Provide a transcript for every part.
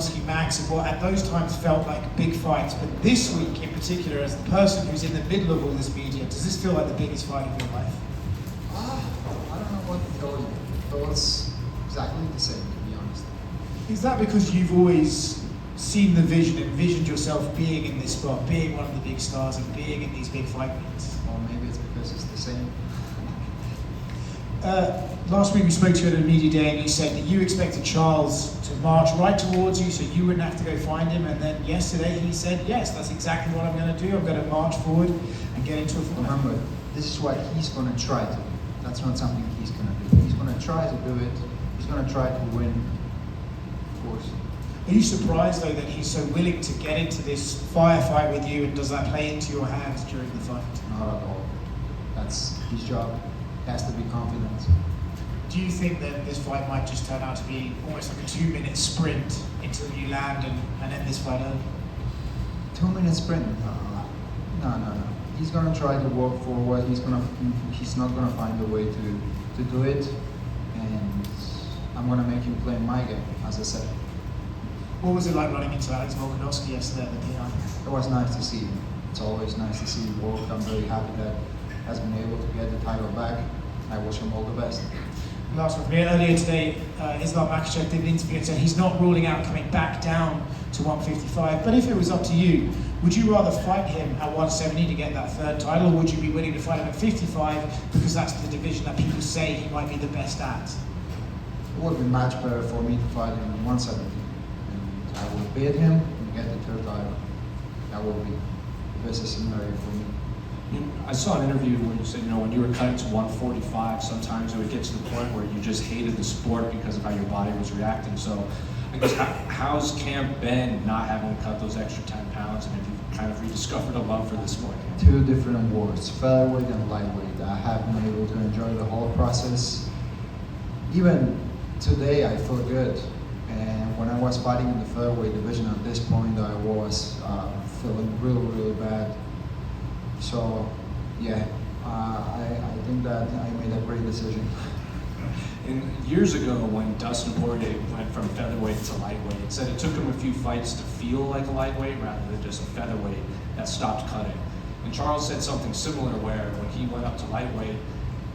Volkanovski, Max, and what at those times felt like big fights. But this week in particular, as the person who's in the middle of all this media, does this feel like the biggest fight of your life? I don't know what to tell you. It feels exactly the same, to be honest. Is that because you've always seen the vision, envisioned yourself being in this spot, being one of the big stars and being in these big fight meets? Or maybe it's because it's the same. Last week we spoke to you at a media day and you said that you expected Charles to march right towards you so you wouldn't have to go find him, and then yesterday he said, yes, that's exactly what I'm going to do. I'm going to march forward and get into a fight. Remember, this is what he's going to try to do. That's not something he's going to do. He's going to try to do it. He's going to try to win, of course. Are you surprised though that he's so willing to get into this firefight with you, and does that play into your hands during the fight? Not at all. That's his job. He has to be confident. Do you think that this fight might just turn out to be almost like a 2-minute sprint until you land and end this fight early? 2-minute sprint? No. He's gonna try to work forward. He's not gonna find a way to do it, and I'm gonna make him play my game, as I said. What was it like running into Alex Volkanovski yesterday at the PI? It was nice to see him. It's always nice to see him work. I'm very happy that he has been able to get the title back. I wish him all the best. Last one for me. Earlier today, Islam Makhachev did an interview and said he's not ruling out coming back down to 155, but if it was up to you, would you rather fight him at 170 to get that third title, or would you be willing to fight him at 55 because that's the division that people say he might be the best at? It would be much better for me to fight him at 170. And I will beat him and get the third title. That will be the best scenario for me. I saw an interview where you said, when you were cutting to 145, sometimes it would get to the point where you just hated the sport because of how your body was reacting. So I guess how's camp been not having to cut those extra 10 pounds, and have you kind of rediscovered a love for the sport? Two different words, featherweight and lightweight. I have been able to enjoy the whole process. Even today I feel good. And when I was fighting in the featherweight division at this point, I was feeling really bad. So, yeah, I think that I made a great decision. And years ago, when Dustin Poirier went from featherweight to lightweight, it said it took him a few fights to feel like a lightweight rather than just a featherweight that stopped cutting. And Charles said something similar where when he went up to lightweight,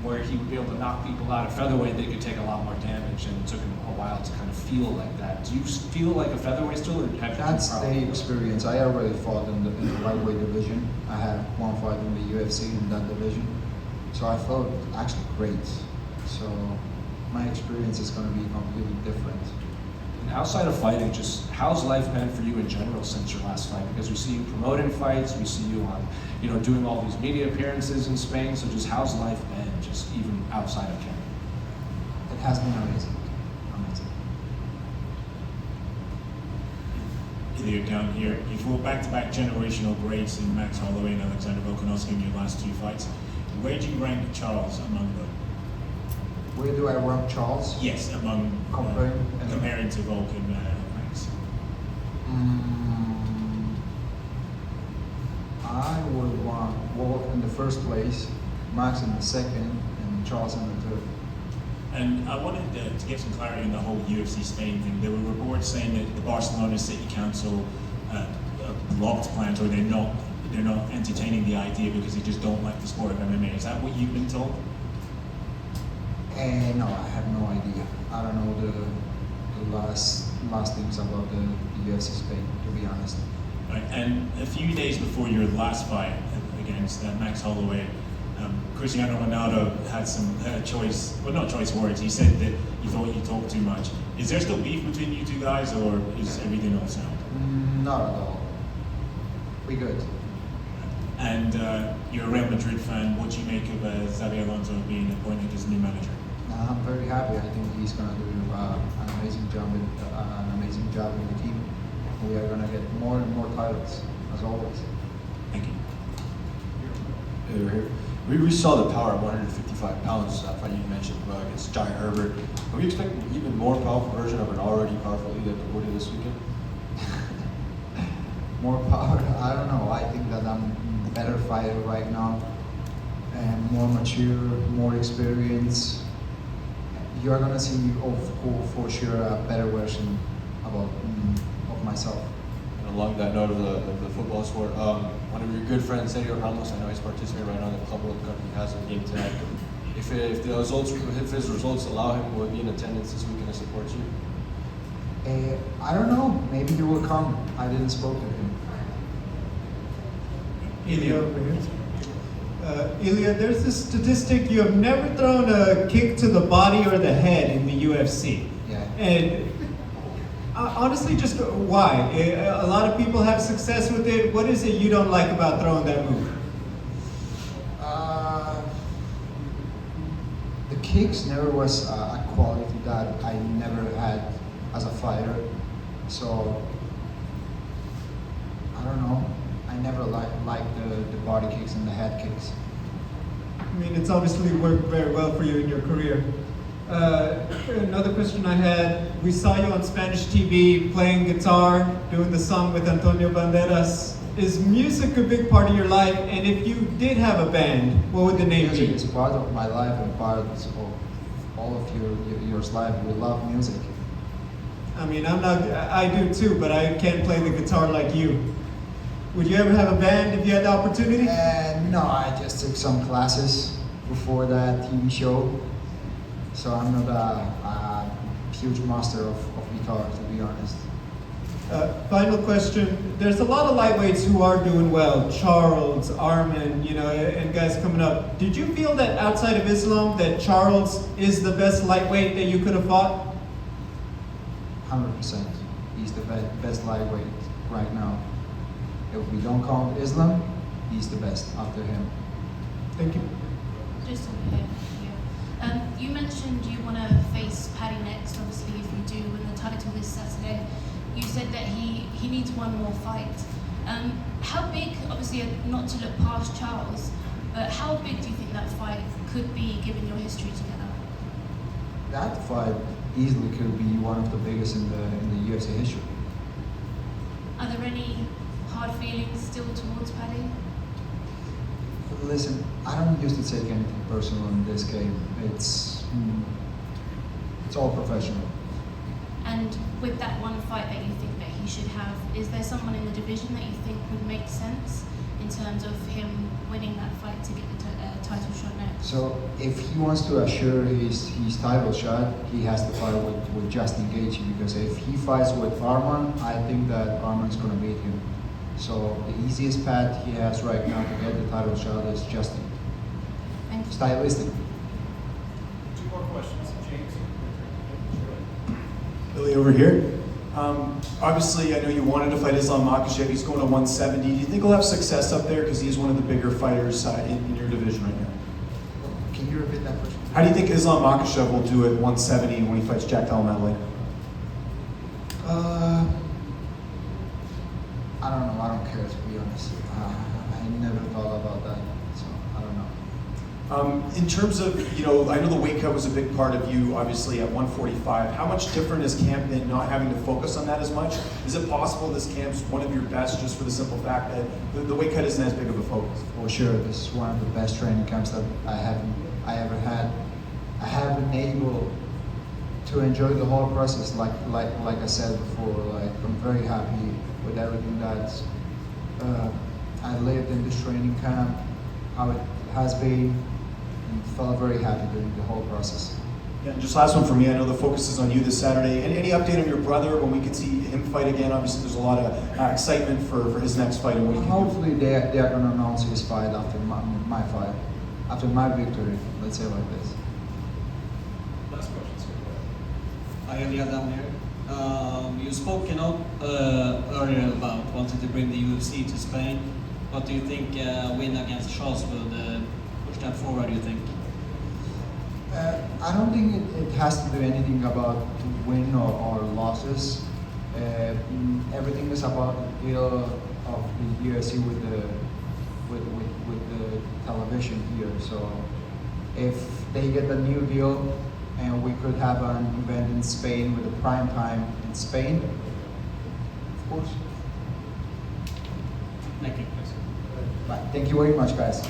where he would be able to knock people out at featherweight, they could take a lot more damage, and it took him a while to kind of feel like that. Do you feel like a featherweight still, or have you? That's the experience. I already fought in the lightweight division. I had one fight in the UFC in that division, so I felt actually great. So my experience is going to be completely different. And outside of fighting, just how's life been for you in general since your last fight? Because we see you promoting fights, we see you on, doing all these media appearances in Spain. So just how's life been, just even outside of Canada? It has been amazing. Ilia, down here, you fought back-to-back generational greats in Max Holloway and Alexander Volkanovski in your last two fights. Where do you rank Charles among them? Where do I rank Charles? Yes, among comparing to Volk and Max. I would want Volk in the first place, Max in the second, and Charles in the third. And I wanted to get some clarity on the whole UFC Spain thing. There were reports saying that the Barcelona City Council blocked plans, or they're not entertaining the idea because they just don't like the sport of MMA. Is that what you've been told? No, I have no idea. I don't know the last things about the UFC Spain, to be honest. Right. And a few days before your last fight against Max Holloway, Cristiano Ronaldo had some not choice words. He said that he thought you talked too much. Is there still beef between you two guys, or is everything all sound? Not at all. We good. And you're a Real Madrid fan. What do you make of Xabi Alonso being appointed as new manager? I'm very happy. I think he's going to do an amazing job in the team. We are going to get more and more titles, as always. Thank you. Here. We saw the power at 155 pounds, that fight you mentioned against Jai Herbert. Are we expecting an even more powerful version of an already powerful Ilia Topuria this weekend? More power? I don't know. I think that I'm a better fighter right now, and more mature, more experience. You are gonna see, for sure, a better version about myself. And along that note of the football sport, one of your good friends, Sergio Ramos, I know he's participating right now in the Club World Cup. He has a game tonight. If the results, if his results allow him, will he be in attendance this weekend to support you? I don't know. Maybe he will come. I didn't spoke to him. Ilia over here. Ilia, there's this statistic: you have never thrown a kick to the body or the head in the UFC. Yeah. And honestly, just why? A lot of people have success with it. What is it you don't like about throwing that move? The kicks never was a quality that I never had as a fighter. So I don't know. I never liked the body kicks and the head kicks. I mean, it's obviously worked very well for you in your career. Another question I had, we saw you on Spanish TV playing guitar, doing the song with Antonio Banderas. Is music a big part of your life? And if you did have a band, what would the name Music be? is part of my life and part of all of your life. We love music. I mean, I do too, but I can't play the guitar like you. Would you ever have a band if you had the opportunity? No, I just took some classes before that TV show. So I'm not a huge master of guitar, to be honest. Final question. There's a lot of lightweights who are doing well. Charles, Arman, and guys coming up. Did you feel that outside of Islam that Charles is the best lightweight that you could have fought? 100%. He's the best lightweight right now. If we don't count Islam, he's the best after him. Thank you. Just over here. Yeah. You mentioned you want to face Paddy next. Obviously, if you do win the title this Saturday, you said that he needs one more fight. How big, obviously not to look past Charles, but how big do you think that fight could be given your history together? That fight easily could be one of the biggest in the UFC history. Are there any hard feelings still towards Paddy? Listen, I don't used to take anything personal in this game. It's all professional. And with that one fight that you think that he should have, is there someone in the division that you think would make sense in terms of him winning that fight to get the title shot next? So if he wants to assure his title shot, he has to fight with Justin Gaethje, because if he fights with Arman, I think that Arman's going to beat him. So the easiest path he has right now to get the title shot is Justin. Thank you. Stylistic. Two more questions. James. Billy over here. Obviously, I know you wanted to fight Islam Makhachev. He's going to 170. Do you think he'll have success up there because he's one of the bigger fighters in your division right now? Can you repeat that question? How do you think Islam Makhachev will do at 170 when he fights Jack Della Maddalena? I don't know. I don't care, to be honest. I never thought about that, so I don't know. In terms of, I know the weight cut was a big part of you, obviously, at 145. How much different is camp than not having to focus on that as much? Is it possible this camp's one of your best just for the simple fact that the weight cut isn't as big of a focus? For sure, this is one of the best training camps that I ever had. I have been able to enjoy the whole process, like I said before. Like, I'm very happy with everything that I lived in this training camp, how it has been, and felt very happy during the whole process. Yeah, and just last one for me. I know the focus is on you this Saturday. Any update on your brother when we can see him fight again? Obviously, there's a lot of excitement for his next fight and what he can do. Hopefully, they are going to announce his fight after my fight, after my victory. Let's say it like this. Last question, sir. Hi, Ilia down here. You spoke earlier about wanting to bring the UFC to Spain. What do you think a win against Charles would push that forward, do you think? I don't think it has to do anything about win or losses. Everything is about the deal of the UFC with the television here. So if they get a new deal and we could have an event in Spain with a prime time in Spain, of course. Thank you. But thank you very much, guys.